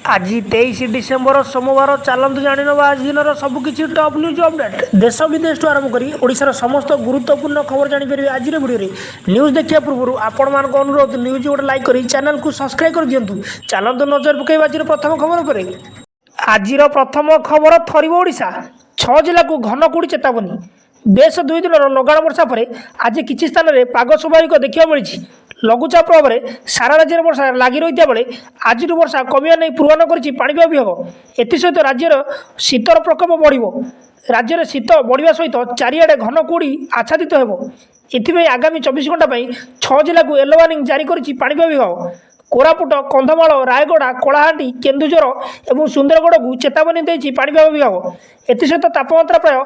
आज 23 डिसेम्बर सोमवार चलतु जाणीन आज दिन सबकि टॉप न्यूज अपडेट देश विदेश आरंभ कर ओडिशार समस्त गुरुत्वपूर्ण खबर जापर आज भिडियो न्यूज देखा पूर्व आपण मान अनुरोध न्यूज गोटे लाइक कर चैनल को सब्सक्राइब कर दिंतु चलतु नजर पकड़ आज प्रथम खबर पर आज प्रथम खबर थर ओडिशा 6 जिला को घन कुड़ी चेतावनी बेस 2 दिन लगाण वर्षा पर आज किसी स्थान में पाग स्वाभाविक देखा मिली लघुचाप प्रभाव में सारा राज्य में वर्षा लगी रही बेले आज वर्षा कमिया नहीं पूर्वानुमान करिपाग विभाग एसत राज्यर शीतर प्रकोप बढ़ राज्य में शीत बढ़ा सहित चारिड़े घन कुड़ी आच्छादित हो आगामी 24 घंटा 6 जिला को येलो वार्निंग जारी करिपाग विभाग कोरापुट कंधमाल रायगड़ा कलाहांडी केन्दुझर और सुंदरगढ़ को चेतावनी देती पाणीपाग विभाग एसत तापमात्रा प्राय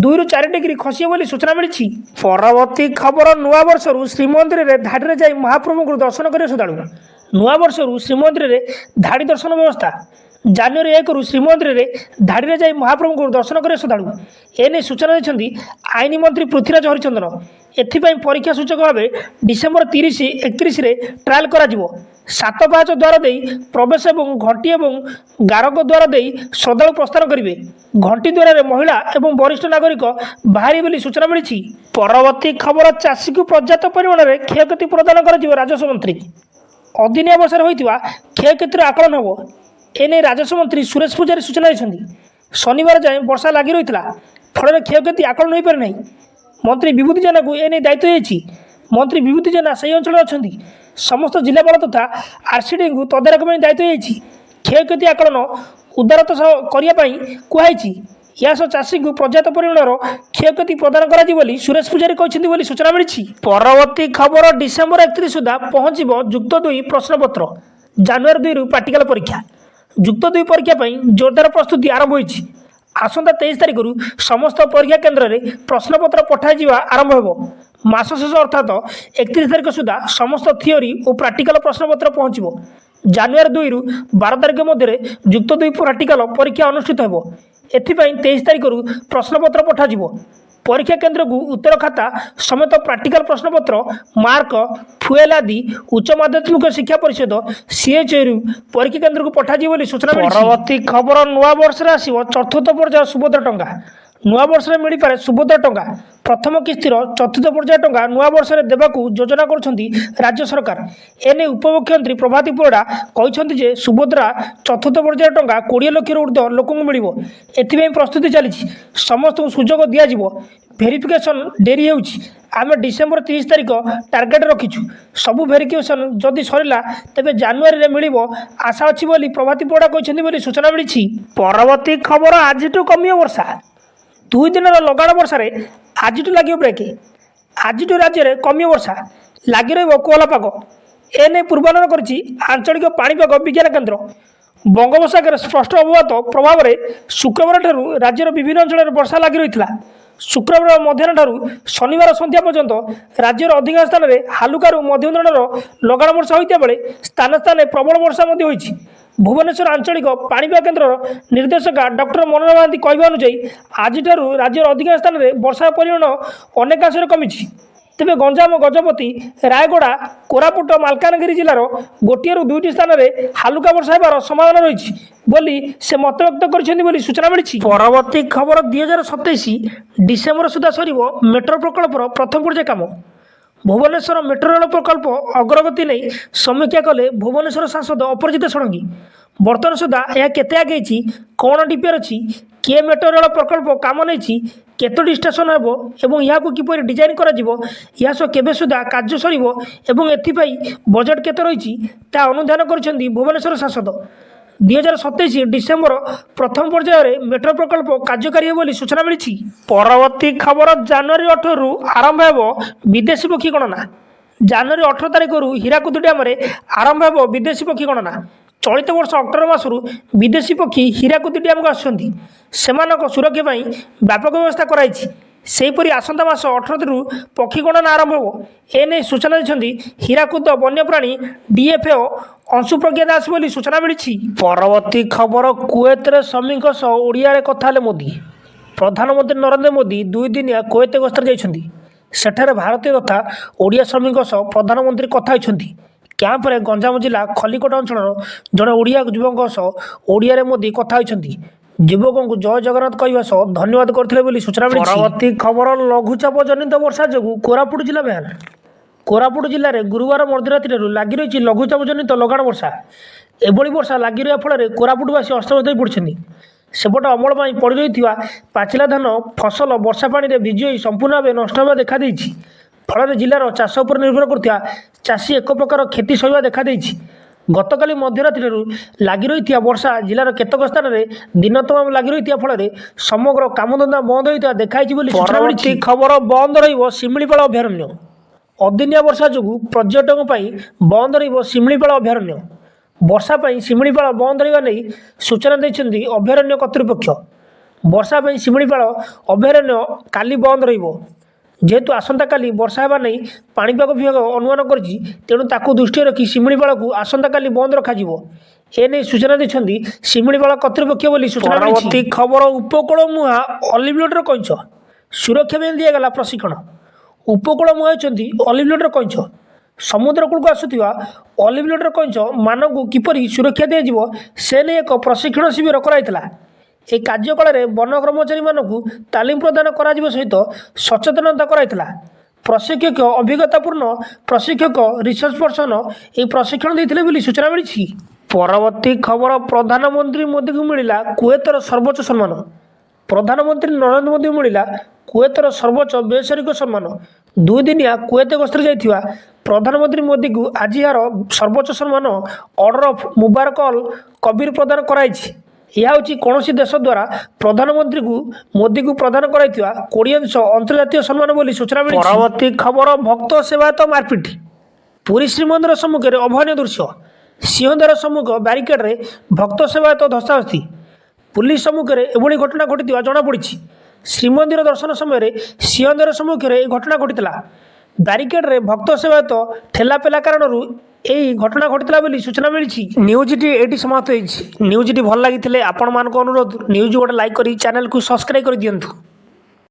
2 ରୁ 4 डिग्री खसी बोली सूचना मिली। परवर्ती खबर नुआ वर्ष श्रीमंदिर में धाड़ी जाई महाप्रभु को दर्शन कर श्रद्धालु नुआ वर्ष श्रीमंदिर में धाड़ी दर्शन व्यवस्था जानुरी 1 ରୁ श्रीमंदिर में धाड़ी जाई महाप्रभु को दर्शन कर श्रद्धालु एने सूचना देते आईन मंत्री पृथ्वीराज हरिचंदन एथिपाई परीक्षा सूचक भाव डिसेम्बर 30-31 ट्रायल करा 7 पाँच द्वार दे प्रवेश और घंटी और गारक द्वार दे श्रद्धालु प्रस्थान करेंगे घंटी द्वार महिला और वरिष्ठ नागरिक बाहरी बोली सूचना मिली। परवर्ती खबर चाषी को पर्याप्त परिमाण में क्षयक्षति प्रदान कर राजस्व मंत्री अदिनिया वर्षा होता क्षयक्षतिर आकलन हम एने राजस्व मंत्री सुरेश पूजारी सूचना देते शनिवार जाए वर्षा लगी रही फल क्षयक्षति आकलन हो पारे ना मंत्री विभूति जेना को एने दायित्व देती मंत्री विभूति जेना से अंचल अच्छा समस्त जिलापाल तथा आरसीडी को तदारख दायित्व देती क्षयक्षति आकलन उदारत करने कहुई या चाषी को पर्याप्त परिमाण क्षयक्षति प्रदान कर सुरेश पूजारी कहते सूचना मिली। परवर्ती खबर डिसेम्बर 31 सुधा पहुंच जुक्त 2 प्रश्नपत्र जानुरी 2 ରୁ प्राक्टिकल परीक्षा जुक्त 2 परीक्षा जोरदार प्रस्तुति आरंभ होती आसंता 23 तारिख समस्त परीक्षा केन्द्र में प्रश्नपत्र पठाई आरंभ हो मास शेष अर्थात 31 तारिख सुधा समस्त थियोरी और प्राक्टिकल प्रश्नपत्र पहुँचो जानुरी 2 ରୁ 12 तारिख मध्य जुक्त 2 प्राक्टिकल परीक्षा अनुष्ठित हो 23 तारिख प्रश्नपत्र पठाଯିव परीक्षा केन्द्र को उत्तर खाता समेत प्राक्टिकल प्रश्नपत्र मार्क फुएल आदि उच्च माध्यमिक शिक्षा परिषद सीएचओ परीक्षा केन्द्र को पठाଯିव सूचना। परवर्ती खबर नुआ वर्ष आसो चतुर्थ पर्याय सुभद्रा टंका नुआ वर्ष में मिल पारे सुभद्रा टंका प्रथम किस्तिर चतुर्थ पर्याय टंका नुआ वर्ष में देवाकू योजना करुछंती राज्य सरकार एने उपमुख्यमंत्री प्रभाती परिडा कहते सुभद्रा चतुर्थ पर्याय टंका 20 लाख ऊर्ध्व लोक मिलिबो एथिबे प्रस्तुति चली समस्त सुजोग दियाजिबो भेरिफिकेशन डेरी होउछि आमे डिसेम्बर 30 तारिख टार्गेट रखीछु सबू भेरिफिकेशन जदि सरला तेबे जानुआरी रे मिलिबो आशा अछि बोली प्रभाती परिडा कहते बोली सूचना मिली। परवर्ती खबर आजिटू कमियो वर्षा 2 दिन लगाण वर्षा आज लगे ब्रेक आज राज्य में कमी वर्षा लगी रहा पाग एने पूर्वानुमान कर आंचलिक पाणीपाग विज्ञान केन्द्र बंगोपसागर स्पष्ट अवगत प्रभाव में शुक्रवार ठारू राज्यर विभिन्न अंचल वर्षा लगी रही शुक्रवार मध्याह्न ठारू शनिवार संध्या पर्यंत राज्यर अधिकांश स्थान में हालुकारु मध्यम धरणर लगाण वर्षा होता बेले स्थान स्थान प्रबल वर्षा होती भुवनेश्वर आंचलिक पाणीपाग केन्द्र निर्देशक डॉक्टर मनोरमा महांती कहवा अनुଯାयी आज राज्यर अधिकांश स्थान में वर्षा परिमाण अनेकांश कमी तेज गंजाम गजपति रायगड़ा कोरापुट मालकानगिरी जिलार 1 ରୁ 2ଟି स्थान में हालुका वर्षा होबार संभावना रही बोली से मत व्यक्त कर सूचना मिली। परवर्ती खबर 2027 डिसेम्बर सुधा सर मेट्रो प्रकल्पर प्रथम पर्याय काम भुवनेश्वर मेट्रो रेल प्रकल्प अग्रगति नहीं समीक्षा कले भुवनेश्वर सांसद अपराजिता षडंगी बर्तमान सुधा यह केते आगे कौन डिपेयर अच्छी किए मेट्रो रेल प्रकल्प काम नहीं केतोटी स्टेशन हेबो एवं यहाँ किपर डिजाइन करा सह केबे सुधा कार्य सर एथिपाई बजेट केते रही अनुधान कर भुवनेश्वर सांसद 2027 डिसेम्बर प्रथम पर्यायर मेट्रो प्रकल्प कार्यकारी होली सूचना मिली। परवर्ती खबर जानुरी 18 ରୁ आरंभ हो विदेशी पक्षी गणना जानुरी 18 तारिख हीराकुद डैम आरंभ हो विदेशी पक्षी गणना चलित वर्ष अक्टोबर मासरू विदेशी पक्षी हीराकुद डैम को आसुछंती सेमानक सुरक्षा व्यापक व्यवस्था कराई सेहीपरि आसंता मास 18 ରୁ पक्षी गणना आरंभ हो एने सूचना देते हीराकुद वन्यप्राणी डीएफओ अंशु प्रज्ञा दास बोली सूचना मिली। परवर्ती खबर कुवेत स्वामी ओडिया कथा मोदी प्रधानमंत्री नरेंद्र मोदी 2 दिनिया कुवेत गस्तर जाइछंती सेठारे भारतीय तथा ओडिया स्वामी प्रधानमंत्री कथा होइछंती କ୍ୟାମ୍ପରେ ଗଞ୍ଜାମ ଜିଲ୍ଲା ଖଲିକୋଟ ଅଞ୍ଚଳର ଜଣେ ଓଡ଼ିଆ ଯୁବକଙ୍କ ସହ ଓଡ଼ିଆରେ ମୋଦି କଥା ହୋଇଛନ୍ତି। ଯୁବକଙ୍କୁ ଜୟ ଜଗନ୍ନାଥ କହିବା ସହ ଧନ୍ୟବାଦ କରିଥିଲେ ବୋଲି ସୂଚନା ମିଳିଛି। ପରବର୍ତ୍ତୀ ଖବର, ଲଘୁଚାପ ଜନିତ ବର୍ଷା ଯୋଗୁଁ କୋରାପୁଟ ଜିଲ୍ଲା ବେହାଲ। କୋରାପୁଟ ଜିଲ୍ଲାରେ ଗୁରୁବାର ମଧ୍ୟରାତ୍ରିରୁ ଲାଗି ରହିଛି ଲଘୁଚାପ ଜନିତ ଲଗାଣ ବର୍ଷା। ଏଭଳି ବର୍ଷା ଲାଗି ରହିବା ଫଳରେ କୋରାପୁଟବାସୀ ଅସ୍ତବ୍ୟସ୍ତ ହୋଇ ପଡ଼ିଛନ୍ତି। ସେପଟେ ଅମଳ ପାଇଁ ପଡ଼ି ରହିଥିବା ପାଚିଲା ଧାନ ଫସଲ ବର୍ଷା ପାଣିରେ ଭିଜି ହୋଇ ସମ୍ପୂର୍ଣ୍ଣ ଭାବେ ନଷ୍ଟ ହେବା ଦେଖାଦେଇଛି। ଫଳରେ ଜିଲ୍ଲାର ଚାଷ ଉପରେ ନିର୍ଭର କରୁଥିବା ଚାଷୀ ଏକ ପ୍ରକାର କ୍ଷତି ସହିବା ଦେଖାଦେଇଛି। ଗତକାଲି ମଧ୍ୟରାତ୍ରିରୁ ଲାଗି ରହିଥିବା ବର୍ଷା ଜିଲ୍ଲାର କେତେକ ସ୍ଥାନରେ ଦିନ ତମାମ ଲାଗି ରହିଥିବା ଫଳରେ ସମଗ୍ର କାମଧନ୍ଦା ବନ୍ଦ ହୋଇଥିବା ଦେଖାଯାଇଛି ବୋଲି ସୂଚନା ମିଳିଛି। ଖବର, ବନ୍ଦ ରହିବ ଶିମିଳିପାଳ ଅଭୟାରଣ୍ୟ। ଅଦିନିଆ ବର୍ଷା ଯୋଗୁଁ ପର୍ଯ୍ୟଟକଙ୍କ ପାଇଁ ବନ୍ଦ ରହିବ ଶିମିଳିପାଳ ଅଭୟାରଣ୍ୟ। ବର୍ଷା ପାଇଁ ଶିମିଳିପାଳ ବନ୍ଦ ରହିବା ନେଇ ସୂଚନା ଦେଇଛନ୍ତି ଅଭୟାରଣ୍ୟ କର୍ତ୍ତୃପକ୍ଷ। ବର୍ଷା ପାଇଁ ଶିମିଳିପାଳ ଅଭୟାରଣ୍ୟ କାଲି ବନ୍ଦ ରହିବ। ଯେହେତୁ ଆସନ୍ତାକାଲି ବର୍ଷା ହେବା ନେଇ ପାଣିପାଗ ବିଭାଗ ଅନୁମାନ କରିଛି, ତେଣୁ ତାକୁ ଦୃଷ୍ଟିରେ ରଖି ଶିମିଳିପାଳକୁ ଆସନ୍ତାକାଲି ବନ୍ଦ ରଖାଯିବ। ଏନେଇ ସୂଚନା ଦେଇଛନ୍ତି ଶିମିଳିପାଳ କର୍ତ୍ତୃପକ୍ଷ ବୋଲି ସୂଚନା ମିଳିଛି। ପରବର୍ତ୍ତୀ ଖବର, ଉପକୂଳ ମୁହାଁ ଅଲିଭ୍ ଲୋଡର କଇଁଛ। ସୁରକ୍ଷା ପାଇଁ ଦିଆଗଲା ପ୍ରଶିକ୍ଷଣ। ଉପକୂଳ ମୁହାଁ ହେଉଛନ୍ତି ଅଲିଭ୍ ଲୋଡର କଇଁଛ। ସମୁଦ୍ର କୂଳକୁ ଆସୁଥିବା ଅଲିଭ୍ ଲୋଡର କଇଁଛ ମାନଙ୍କୁ କିପରି ସୁରକ୍ଷା ଦିଆଯିବ ସେ ନେଇ ଏକ ପ୍ରଶିକ୍ଷଣ ଶିବିର କରାଯାଇଥିଲା। ଏହି କାର୍ଯ୍ୟକାଳରେ ବନ କର୍ମଚାରୀମାନଙ୍କୁ ତାଲିମ ପ୍ରଦାନ କରାଯିବା ସହିତ ସଚେତନତା କରାଯାଇଥିଲା। ପ୍ରଶିକ୍ଷକ ଅଭିଜ୍ଞତାପୂର୍ଣ୍ଣ ପ୍ରଶିକ୍ଷକ ରିସର୍ଚ୍ଚ ପର୍ସନ ଏହି ପ୍ରଶିକ୍ଷଣ ଦେଇଥିଲେ ବୋଲି ସୂଚନା ମିଳିଛି। ପରବର୍ତ୍ତୀ ଖବର, ପ୍ରଧାନମନ୍ତ୍ରୀ ମୋଦିଙ୍କୁ ମିଳିଲା କୁଏତର ସର୍ବୋଚ୍ଚ ସମ୍ମାନ। ପ୍ରଧାନମନ୍ତ୍ରୀ ନରେନ୍ଦ୍ର ମୋଦିଙ୍କୁ ମିଳିଲା କୁଏତର ସର୍ବୋଚ୍ଚ ବେସାମରିକ ସମ୍ମାନ। 2 ଦିନିଆ କୁଏତ ଗସ୍ତରେ ଯାଇଥିବା ପ୍ରଧାନମନ୍ତ୍ରୀ ମୋଦିଙ୍କୁ ଆଜି ଏହାର ସର୍ବୋଚ୍ଚ ସମ୍ମାନ ଅର୍ଡର ଅଫ୍ ମୁବାରକ ଅଲ କବିର ପ୍ରଦାନ କରାଯାଇଛି। ଏହା ହେଉଛି କୌଣସି ଦେଶ ଦ୍ୱାରା ପ୍ରଧାନମନ୍ତ୍ରୀଙ୍କୁ ମୋଦିଙ୍କୁ ପ୍ରଦାନ କରାଯାଇଥିବା 20ଶ ଅନ୍ତର୍ଜାତୀୟ ସମ୍ମାନ ବୋଲି ସୂଚନା ମିଳିଛି। ପରବର୍ତ୍ତୀ ଖବର, ଭକ୍ତ ସେବାୟତ ମାରପିଟ। ପୁରୀ ଶ୍ରୀମନ୍ଦିର ସମ୍ମୁଖରେ ଅଭାବନୀୟ ଦୃଶ୍ୟ। ସିଂହଦ୍ୱାର ସମ୍ମୁଖ ବ୍ୟାରିକେଡରେ ଭକ୍ତ ସେବାୟତ ଧସ୍ତାଧସ୍ତି। ପୁଲିସ ସମ୍ମୁଖରେ ଏଭଳି ଘଟଣା ଘଟିଥିବା ଜଣାପଡ଼ିଛି। ଶ୍ରୀମନ୍ଦିର ଦର୍ଶନ ସମୟରେ ସିଂହଦ୍ୱାର ସମ୍ମୁଖରେ ଏହି ଘଟଣା ଘଟିଥିଲା। ବ୍ୟାରିକେଡରେ ଭକ୍ତ ସେବାୟତ ଠେଲାପେଲା କାରଣରୁ ଏହି ଘଟଣା ଘଟିଥିଲା ବୋଲି ସୂଚନା ମିଳିଛି। ନ୍ୟୁଜ୍ଟି ଏଇଠି ସମାପ୍ତ ହୋଇଛି। ନ୍ୟୁଜ୍ଟି ଭଲ ଲାଗିଥିଲେ ଆପଣମାନଙ୍କ ଅନୁରୋଧ ନ୍ୟୁଜ୍ ଗୋଟେ ଲାଇକ୍ କରି ଚ୍ୟାନେଲକୁ ସବସ୍କ୍ରାଇବ୍ କରିଦିଅନ୍ତୁ।